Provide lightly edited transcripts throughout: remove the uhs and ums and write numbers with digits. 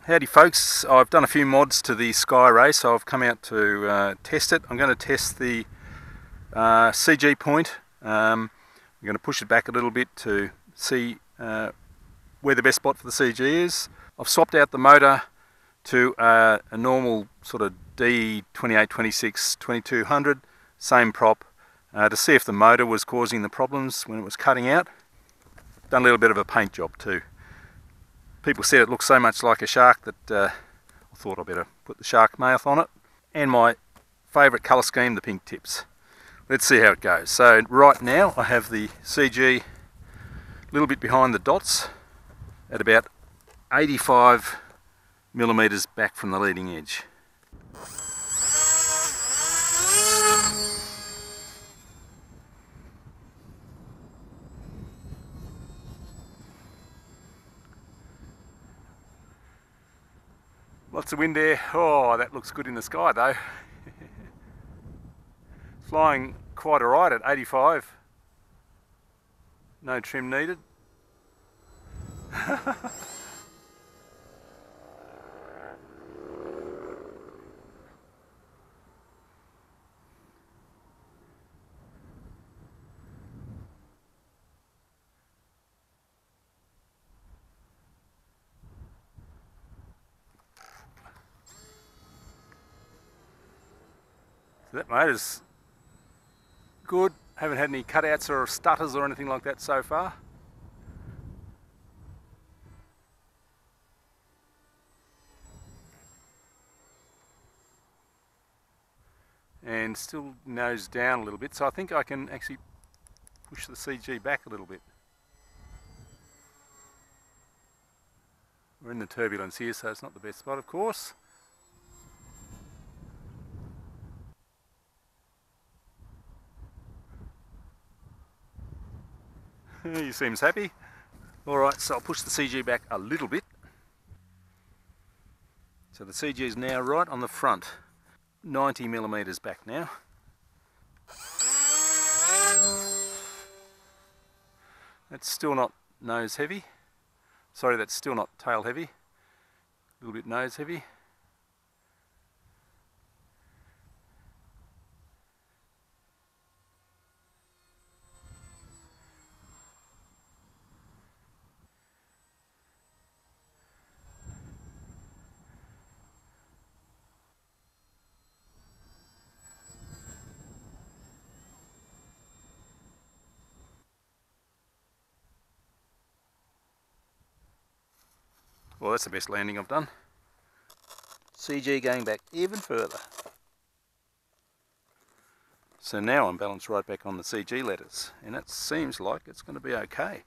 Howdy folks, I've done a few mods to the Sky Ray, so I've come out to test it. I'm going to test the CG point. I'm going to push it back a little bit to see where the best spot for the CG is. I've swapped out the motor to a normal sort of D2826 2200, same prop, to see if the motor was causing the problems when it was cutting out. Done a little bit of a paint job too. People said it looks so much like a shark that I thought I'd better put the shark mouth on it. And my favourite colour scheme, the pink tips. Let's see how it goes. So right now I have the CG a little bit behind the dots at about 85mm back from the leading edge. Lots of wind there. Oh, that looks good in the sky though. Flying quite alright at 85. No trim needed. So that motor's good. Haven't had any cutouts or stutters or anything like that so far. And still nose down a little bit, so I think I can actually push the CG back a little bit. We're in the turbulence here, so it's not the best spot, of course. He seems happy. Alright, so I'll push the CG back a little bit. So the CG is now right on the front. 90mm back now. That's still not nose heavy. Sorry, that's still not tail heavy. A little bit nose heavy. Well, that's the best landing I've done. CG going back even further. So now I'm balanced right back on the CG letters, and it seems like it's going to be okay.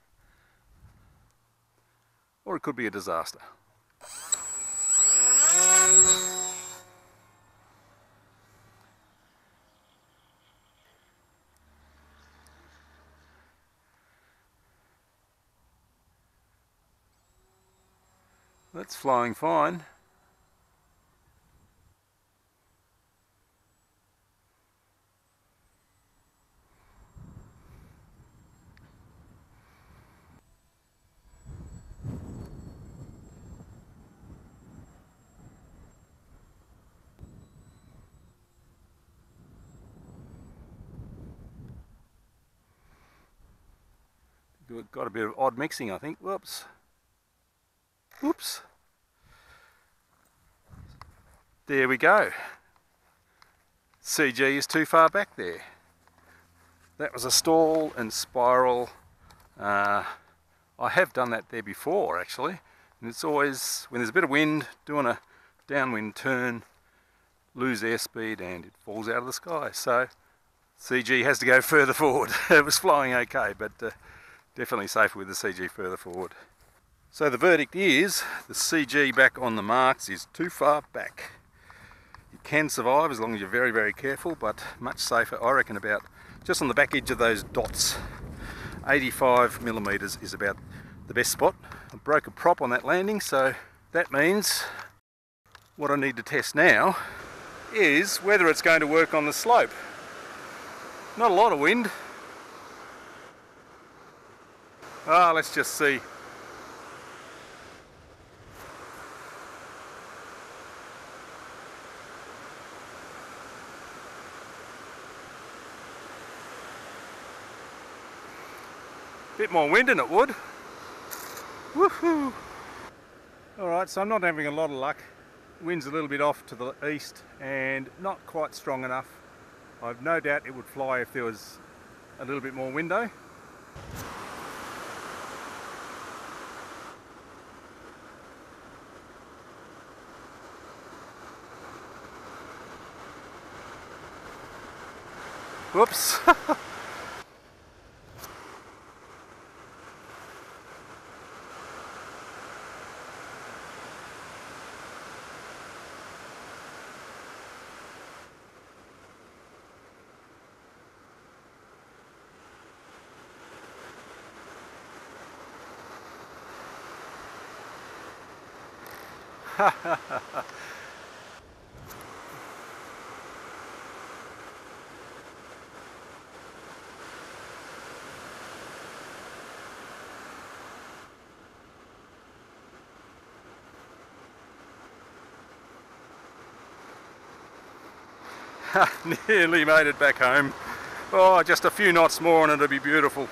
Or it could be a disaster. That's flying fine. We've got a bit of odd mixing, I think. Whoops. Whoops. There we go. CG is too far back there. That was a stall and spiral. I have done that there before actually, and it's always when there's a bit of wind, doing a downwind turn, lose airspeed and it falls out of the sky. So CG has to go further forward. It was flying okay, but definitely safer with the CG further forward. So the verdict is the CG back on the marks is too far back. You can survive as long as you're very, very careful, but much safer, I reckon, about just on the back edge of those dots. 85mm is about the best spot. I broke a prop on that landing, so that means what I need to test now is whether it's going to work on the slope. Not a lot of wind. Let's just see. Bit more wind and it would. Woohoo! Alright, so I'm not having a lot of luck. Wind's a little bit off to the east and not quite strong enough. I've no doubt it would fly if there was a little bit more wind though. Whoops! Nearly made it back home. Oh, just a few knots more and it'll be beautiful.